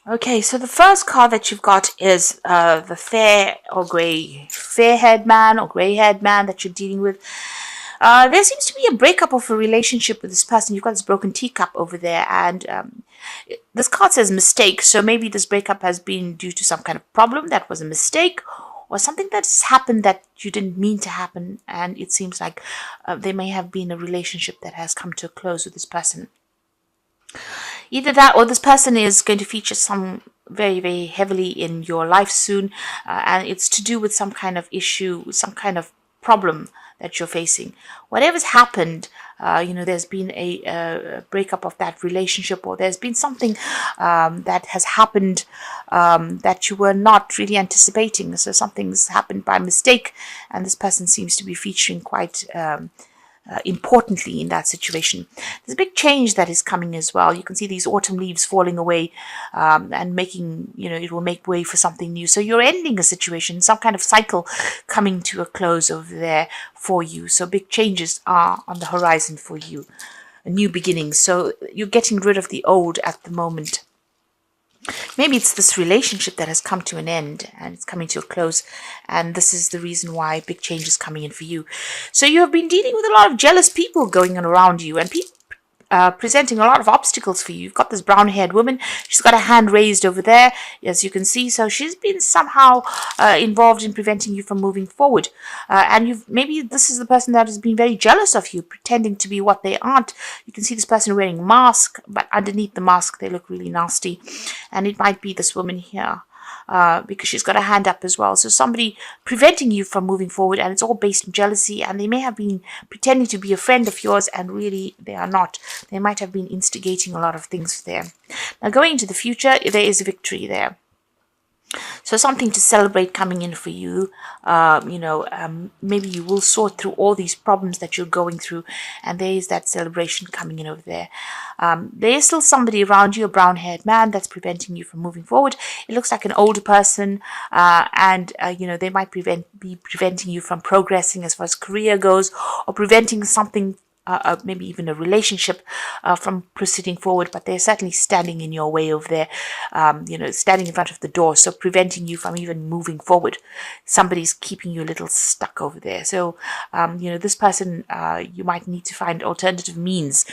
Okay, so the first card that you've got is the fair-haired man or gray-haired man that you're dealing with. There seems to be a breakup of a relationship with this person. You've got this broken teacup over there, and this card says mistake. So maybe this breakup has been due to some kind of problem that was a mistake, or something that's happened that you didn't mean to happen. And it seems like there may have been a relationship that has come to a close with this person. Either that or this person is going to feature some very, very heavily in your life soon, and it's to do with some kind of issue, some kind of problem that you're facing. Whatever's happened, there's been a breakup of that relationship, or there's been something that has happened that you were not really anticipating. So something's happened by mistake, and this person seems to be featuring quite importantly in that situation. There's a big change that is coming as well. You can see these autumn leaves falling away and making, it will make way for something new. So you're ending a situation, some kind of cycle coming to a close over there for you. So big changes are on the horizon for you, a new beginning. So you're getting rid of the old at the moment. Maybe it's this relationship that has come to an end and it's coming to a close, and this is the reason why big change is coming in for you. So you have been dealing with a lot of jealous people going on around you, and people presenting a lot of obstacles for you. You've got this brown-haired woman. She's got a hand raised over there, as you can see. So she's been somehow involved in preventing you from moving forward. And maybe this is the person that has been very jealous of you, pretending to be what they aren't. You can see this person wearing a mask, but underneath the mask, they look really nasty. And it might be this woman here. Because she's got a hand up as well. So somebody preventing you from moving forward, and it's all based on jealousy, and they may have been pretending to be a friend of yours, and really they are not. They might have been instigating a lot of things there. Now going into the future, there is victory there. So something to celebrate coming in for you. Maybe you will sort through all these problems that you're going through, and there is that celebration coming in over there. There is still somebody around you, a brown-haired man, that's preventing you from moving forward. It looks like an older person, and they might be preventing you from progressing as far as career goes, or preventing something, maybe even a relationship from proceeding forward, but they're certainly standing in your way over there, standing in front of the door, so preventing you from even moving forward. Somebody's keeping you a little stuck over there. So, this person, you might need to find alternative means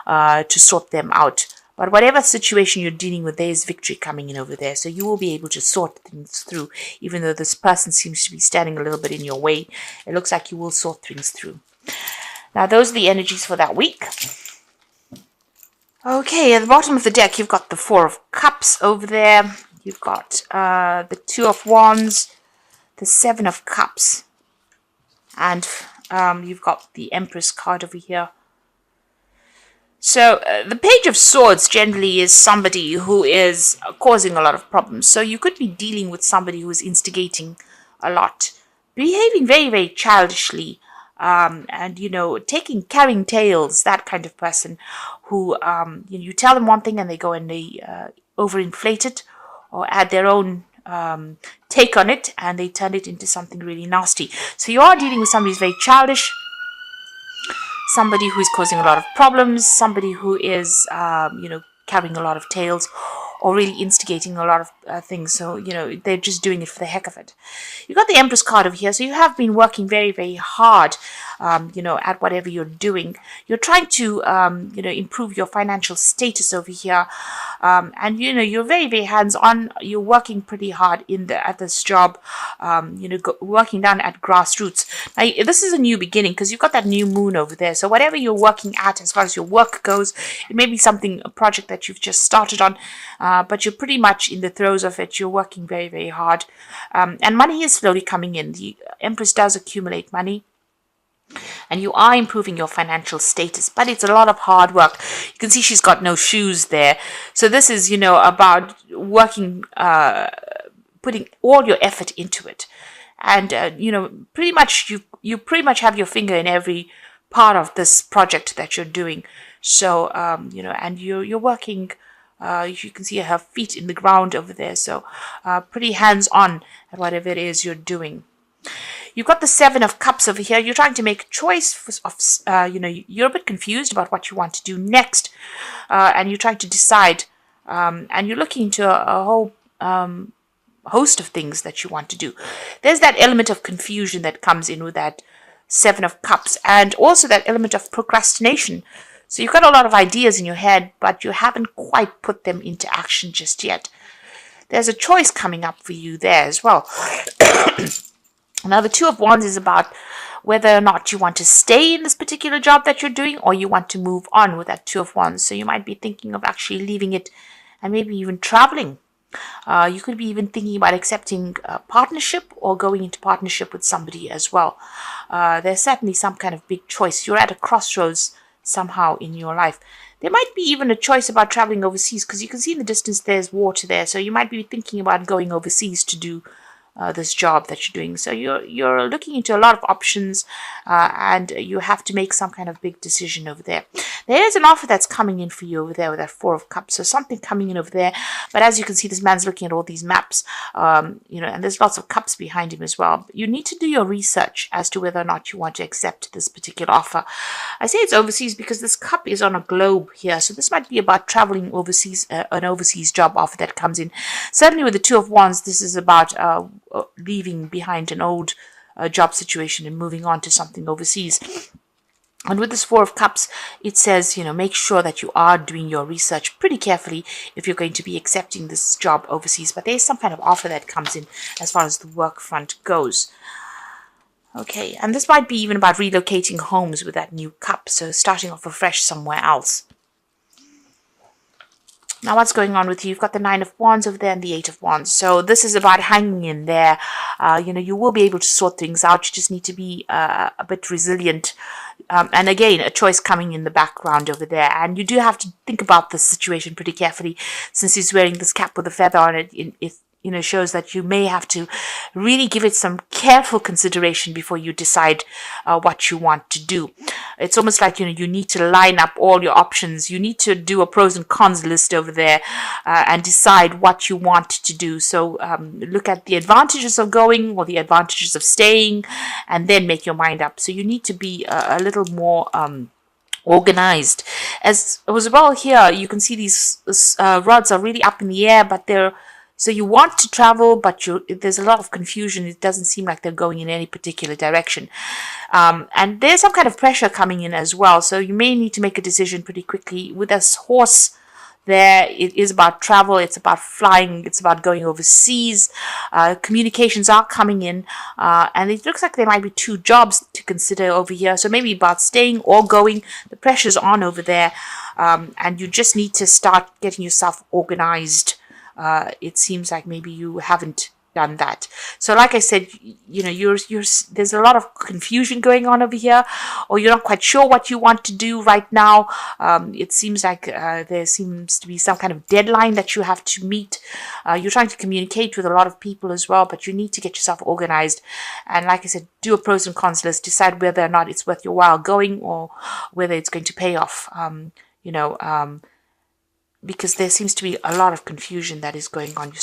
to sort them out. But whatever situation you're dealing with, there is victory coming in over there. So you will be able to sort things through, even though this person seems to be standing a little bit in your way. It looks like you will sort things through. Now, those are the energies for that week. Okay, at the bottom of the deck, you've got the Four of Cups over there. You've got the Two of Wands, the Seven of Cups, and you've got the Empress card over here. So the Page of Swords generally is somebody who is causing a lot of problems. So you could be dealing with somebody who is instigating a lot, behaving very, very childishly, and carrying tales, that kind of person who you tell them one thing and they go and they overinflate it or add their own take on it, and they turn it into something really nasty. So you are dealing with somebody who's very childish, somebody who is causing a lot of problems, somebody who is carrying a lot of tales, or really instigating a lot of things. So, they're just doing it for the heck of it. You've got the Empress card over here. So you have been working very, very hard, at whatever you're doing. You're trying to, improve your financial status over here. And, you're very, very hands-on. You're working pretty hard at this job, working down at grassroots. Now, this is a new beginning because you've got that new moon over there. So whatever you're working at as far as your work goes, it may be a project that you've just started on, but you're pretty much in the throes of it. You're working very, very hard. And money is slowly coming in. The Empress does accumulate money, and you are improving your financial status, but it's a lot of hard work. You can see she's got no shoes there. So this is, about working, putting all your effort into it. And, pretty much you pretty much have your finger in every part of this project that you're doing. So, and you're working. You can see her feet in the ground over there. So pretty hands-on at whatever it is you're doing. You've got the Seven of Cups over here. You're trying to make a choice you're a bit confused about what you want to do next. And you're trying to decide and you're looking into a whole host of things that you want to do. There's that element of confusion that comes in with that Seven of Cups, and also that element of procrastination. So you've got a lot of ideas in your head, but you haven't quite put them into action just yet. There's a choice coming up for you there as well. Now, the Two of Wands is about whether or not you want to stay in this particular job that you're doing, or you want to move on with that Two of Wands. So you might be thinking of actually leaving it and maybe even traveling. You could be even thinking about accepting a partnership or going into partnership with somebody as well. There's certainly some kind of big choice. You're at a crossroads somehow in your life. There might be even a choice about traveling overseas, because you can see in the distance there's water there. So you might be thinking about going overseas to do this job that you're doing. So you're looking into a lot of options, and you have to make some kind of big decision over there. There is an offer that's coming in for you over there with that Four of Cups. So something coming in over there. But as you can see, this man's looking at all these maps, and there's lots of cups behind him as well. You need to do your research as to whether or not you want to accept this particular offer. I say it's overseas because this cup is on a globe here. So this might be about traveling overseas, an overseas job offer that comes in. Certainly with the Two of Wands, this is about leaving behind an old job situation and moving on to something overseas. And with this Four of Cups, it says, make sure that you are doing your research pretty carefully if you're going to be accepting this job overseas. But there is some kind of offer that comes in as far as the work front goes. Okay, and this might be even about relocating homes with that new cup. So starting off afresh somewhere else. Now, what's going on with you? You've got the Nine of Wands over there and the Eight of Wands. So this is about hanging in there. You will be able to sort things out. You just need to be a bit resilient. And again, a choice coming in the background over there. And you do have to think about the situation pretty carefully, since he's wearing this cap with a feather on it. It shows that you may have to really give it some careful consideration before you decide what you want to do. It's almost like, you need to line up all your options. You need to do a pros and cons list over there and decide what you want to do. So look at the advantages of going or the advantages of staying, and then make your mind up. So you need to be a little more organized. As well here, you can see these rods are really up in the air, but so you want to travel, but there's a lot of confusion. It doesn't seem like they're going in any particular direction. And there's some kind of pressure coming in as well. So you may need to make a decision pretty quickly. With this horse there, it is about travel. It's about flying. It's about going overseas. Communications are coming in. And it looks like there might be two jobs to consider over here. So maybe about staying or going. The pressure's on over there. And you just need to start getting yourself organized. It seems like maybe you haven't done that. So like I said, there's a lot of confusion going on over here, or you're not quite sure what you want to do right now. It seems like there seems to be some kind of deadline that you have to meet. You're trying to communicate with a lot of people as well, but you need to get yourself organized. And like I said, do a pros and cons list, decide whether or not it's worth your while going, or whether it's going to pay off. Because there seems to be a lot of confusion that is going on.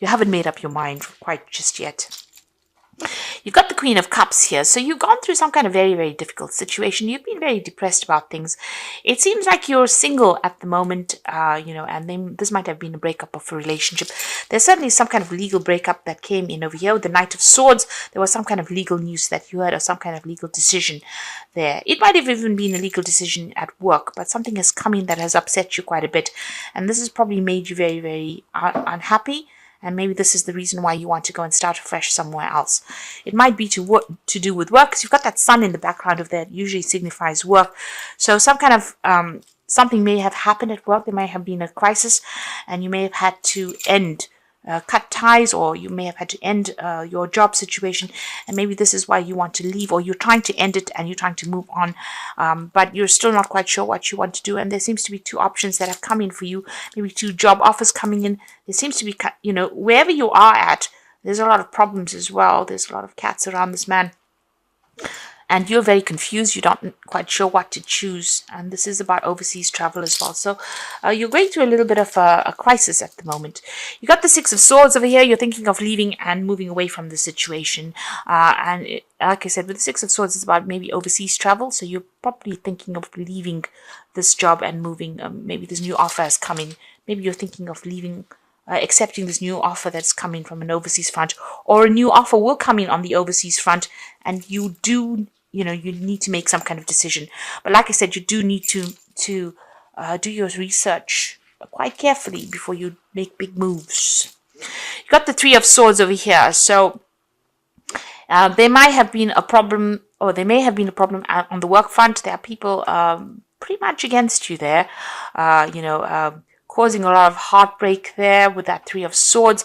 You haven't made up your mind quite just yet. You've got the Queen of Cups here. So you've gone through some kind of very, very difficult situation. You've been very depressed about things. It seems like you're single at the moment, and then this might have been a breakup of a relationship. There's certainly some kind of legal breakup that came in over here with the Knight of Swords. There was some kind of legal news that you heard, or some kind of legal decision there. It might have even been a legal decision at work, but something has come in that has upset you quite a bit. And this has probably made you very, very unhappy. And maybe this is the reason why you want to go and start afresh somewhere else. It might be to do with work, because you've got that sun in the background of that. It usually signifies work. So some kind of something may have happened at work. There may have been a crisis, and you may have had to cut ties, or you may have had to end your job situation, and maybe this is why you want to leave, or you're trying to end it and you're trying to move on, but you're still not quite sure what you want to do. And there seems to be two options that have come in for you, maybe two job offers coming in. There seems to be, wherever you are at, there's a lot of problems as well. There's a lot of cats around this man. and you're very confused. You're not quite sure what to choose, and this is about overseas travel as well. So you're going through a little bit of a crisis at the moment. You got the Six of Swords over here. You're thinking of leaving and moving away from the situation, like I said, with the Six of Swords, it's about maybe overseas travel. So you're probably thinking of leaving this job and moving. Maybe this new offer is coming. Maybe you're thinking of leaving, accepting this new offer that's coming from an overseas front, or a new offer will come in on the overseas front, and you do, you need to make some kind of decision. But like I said, you do need to do your research quite carefully before you make big moves. You got the Three of Swords over here, so there might have been a problem, or there may have been a problem on the work front. There are people pretty much against you there, causing a lot of heartbreak there with that Three of Swords,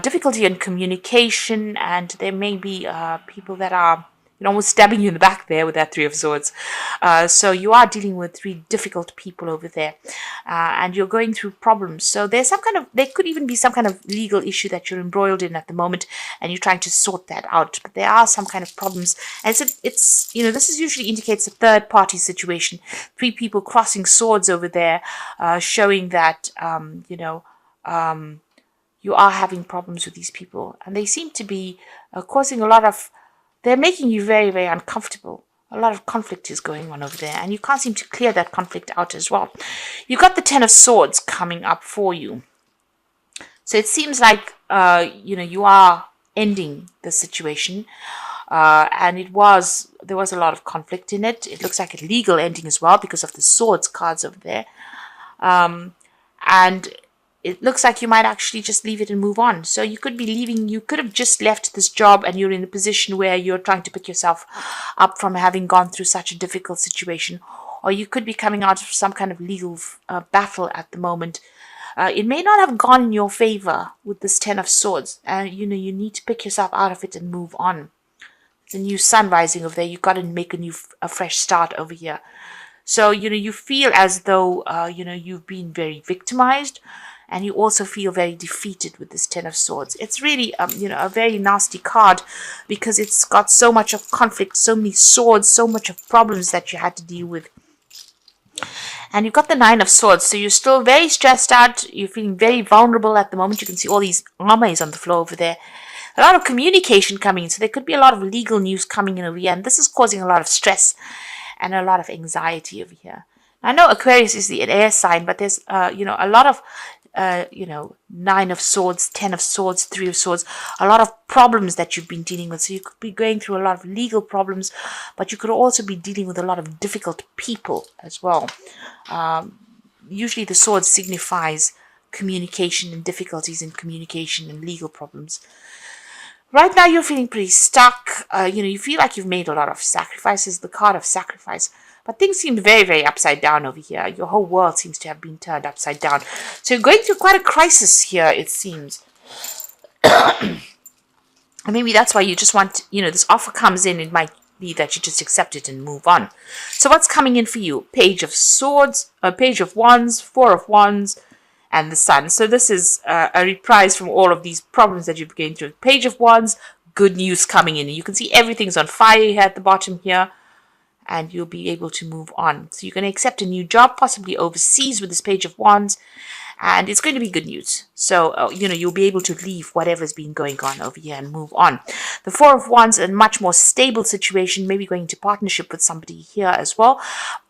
difficulty in communication, and there may be people that are almost stabbing you in the back there with that Three of Swords. So you are dealing with three difficult people over there, and you're going through problems. So there could even be some kind of legal issue that you're embroiled in at the moment, and you're trying to sort that out. But there are some kind of problems, and this is usually indicates a third party situation. Three people crossing swords over there, showing that you are having problems with these people, and they seem to be causing a lot of. They're making you very, very uncomfortable. A lot of conflict is going on over there, and you can't seem to clear that conflict out as well. You got the Ten of Swords coming up for you. So it seems like, you are ending the situation, and there was a lot of conflict in it. It looks like a legal ending as well because of the Swords cards over there. And it looks like you might actually just leave it and move on. So you could be leaving, you could have just left this job and you're in a position where you're trying to pick yourself up from having gone through such a difficult situation. Or you could be coming out of some kind of legal battle at the moment. It may not have gone in your favor with this Ten of Swords. And, you need to pick yourself out of it and move on. The new sun rising over there. You've got to make a fresh start over here. So, you feel as though, you've been very victimized. And you also feel very defeated with this Ten of Swords. It's really, a very nasty card because it's got so much of conflict, so many swords, so much of problems that you had to deal with. And you've got the Nine of Swords, so you're still very stressed out. You're feeling very vulnerable at the moment. You can see all these armors on the floor over there. A lot of communication coming in, so there could be a lot of legal news coming in over here, and this is causing a lot of stress and a lot of anxiety over here. I know Aquarius is the air sign, but there's, a lot of Nine of Swords, Ten of Swords, Three of Swords, a lot of problems that you've been dealing with. So you could be going through a lot of legal problems, but you could also be dealing with a lot of difficult people as well. Usually the sword signifies communication and difficulties in communication and legal problems. Right now you're feeling pretty stuck. You feel like you've made a lot of sacrifices, the card of sacrifice. But things seem very, very upside down over here. Your whole world seems to have been turned upside down. So you're going through quite a crisis here, it seems. And maybe that's why you just want, this offer comes in. It might be that you just accept it and move on. So what's coming in for you? Page of Swords, Page of Wands, Four of Wands, and the Sun. So this is a reprise from all of these problems that you've been going through. Page of Wands, good news coming in. You can see everything's on fire here at the bottom here. And you'll be able to move on. So you're going to accept a new job, possibly overseas with this Page of Wands. And it's going to be good news. So, you'll be able to leave whatever's been going on over here and move on. The Four of Wands, a much more stable situation, maybe going into partnership with somebody here as well.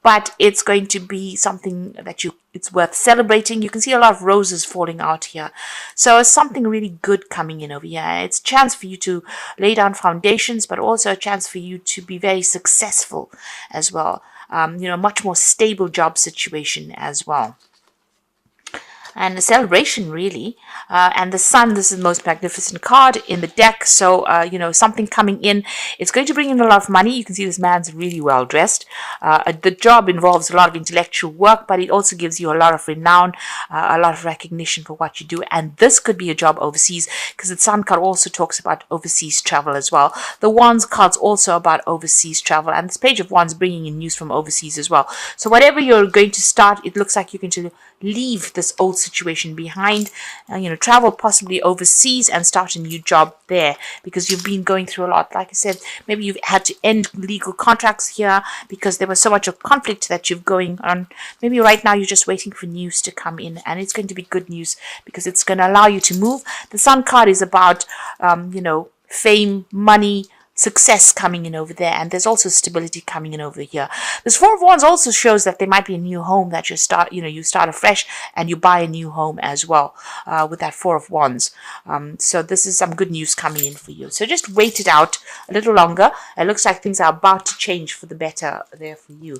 But it's going to be something that it's worth celebrating. You can see a lot of roses falling out here. So it's something really good coming in over here. It's a chance for you to lay down foundations, but also a chance for you to be very successful as well. Much more stable job situation as well. And a celebration, really. And the Sun, this is the most magnificent card in the deck. So, something coming in. It's going to bring in a lot of money. You can see this man's really well dressed. The job involves a lot of intellectual work, but it also gives you a lot of renown, a lot of recognition for what you do. And this could be a job overseas, because the Sun card also talks about overseas travel as well. The Wands card's also about overseas travel. And this Page of Wands bringing in news from overseas as well. So whatever you're going to start, it looks like you're going to leave this old situation behind, travel possibly overseas and start a new job there, because you've been going through a lot. Like I said, maybe you've had to end legal contracts here because there was so much of conflict that you've going on. Maybe right now you're just waiting for news to come in, and it's going to be good news because it's going to allow you to move. The Sun card is about, fame, money, success coming in over there, and there's also stability coming in over here. This Four of Wands also shows that there might be a new home that you start afresh, and you buy a new home as well, with that Four of Wands. So this is some good news coming in for you. So just wait it out a little longer. It looks like things are about to change for the better there for you.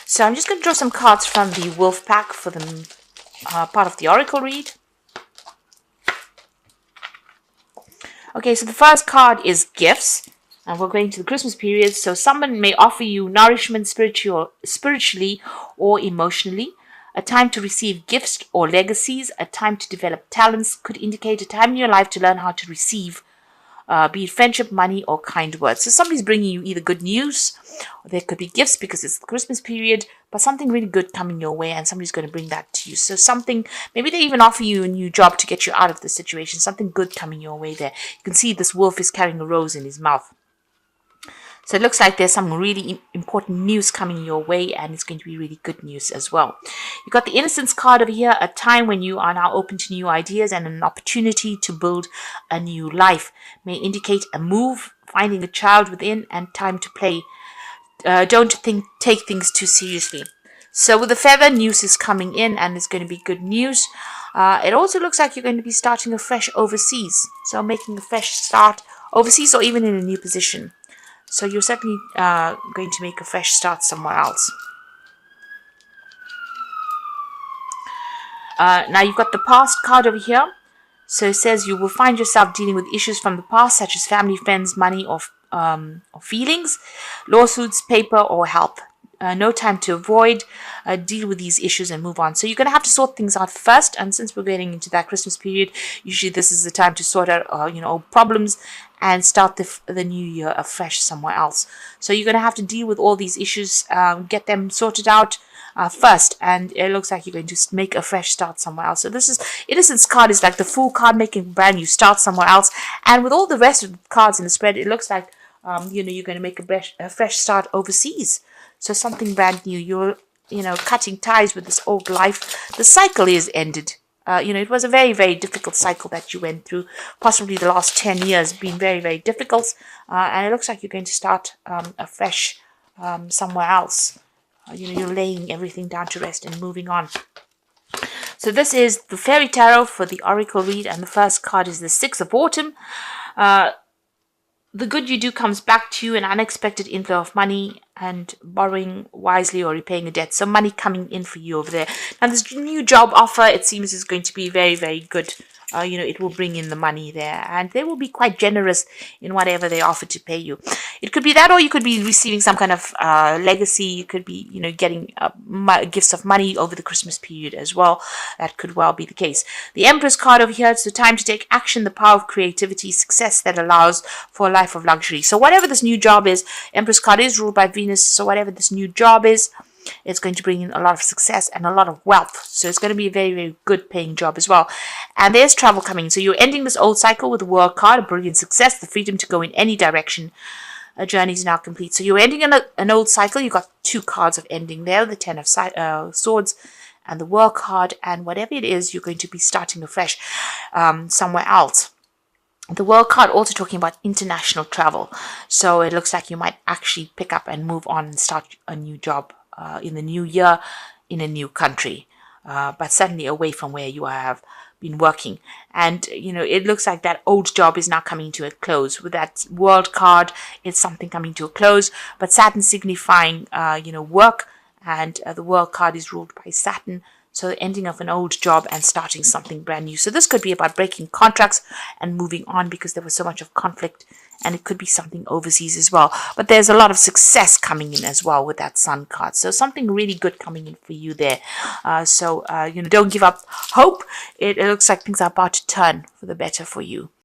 So I'm just going to draw some cards from the Wolf Pack for the part of the Oracle read. Okay, so the first card is gifts, and we're going to the Christmas period. So someone may offer you nourishment spiritually or emotionally, a time to receive gifts or legacies, a time to develop talents, could indicate a time in your life to learn how to receive, be it friendship, money, or kind words. So somebody's bringing you either good news, or there could be gifts because it's the Christmas period, but something really good coming your way, and somebody's going to bring that to you. So something, maybe they even offer you a new job to get you out of the situation, something good coming your way there. You can see this wolf is carrying a rose in his mouth. So it looks like there's some really important news coming your way, and it's going to be really good news as well. You've got the Innocence card over here, a time when you are now open to new ideas and an opportunity to build a new life. May indicate a move, finding a child within, and time to play. Don't take things too seriously. So with the Feather, news is coming in, and it's going to be good news. It also looks like you're going to be starting afresh overseas. So making a fresh start overseas, or even in a new position. So you're certainly going to make a fresh start somewhere else. Now you've got the Past card over here. So it says you will find yourself dealing with issues from the past, such as family, friends, money, or feelings, lawsuits, paper, or help. No time to avoid, deal with these issues and move on. So you're going to have to sort things out first, and since we're getting into that Christmas period, usually this is the time to sort out old problems and start the new year afresh somewhere else. So you're going to have to deal with all these issues, get them sorted out first, and it looks like you're going to make a fresh start somewhere else. So this is Innocence card is like the Fool card, making a brand new start somewhere else, and with all the rest of the cards in the spread, it looks like you're going to make a fresh start overseas. So something brand new. You're cutting ties with this old life. The cycle is ended. It was a very, very difficult cycle that you went through. Possibly the last 10 years been very, very difficult, and it looks like you're going to start afresh somewhere else. You're laying everything down to rest and moving on. So this is the Fairy Tarot for the Oracle read, and the first card is the Six of Autumn. The good you do comes back to you, an unexpected inflow of money, and borrowing wisely or repaying a debt. So money coming in for you over there. Now this new job offer, it seems, is going to be very, very good. It will bring in the money there, and they will be quite generous in whatever they offer to pay you. It could be that, or you could be receiving some kind of legacy. You could be, getting gifts of money over the Christmas period as well. That could well be the case. The Empress card over here, it's the time to take action, the power of creativity, success that allows for a life of luxury. So whatever this new job is, Empress card is ruled by Venus, so whatever this new job is, it's going to bring in a lot of success and a lot of wealth. So it's going to be a very, very good paying job as well. And there's travel coming. So you're ending this old cycle with the World card, a brilliant success, the freedom to go in any direction. A journey is now complete. So you're ending an old cycle. You've got two cards of ending there, the Ten of Swords and the World card. And whatever it is, you're going to be starting afresh somewhere else. The World card also talking about international travel. So it looks like you might actually pick up and move on and start a new job in the new year in a new country, but certainly away from where you have been working. And it looks like that old job is now coming to a close. With that World card, it's something coming to a close, but Saturn signifying work, and the World card is ruled by Saturn. So the ending of an old job and starting something brand new. So this could be about breaking contracts and moving on because there was so much of conflict, and it could be something overseas as well. But there's a lot of success coming in as well with that Sun card. So something really good coming in for you there. Don't give up hope. It looks like things are about to turn for the better for you.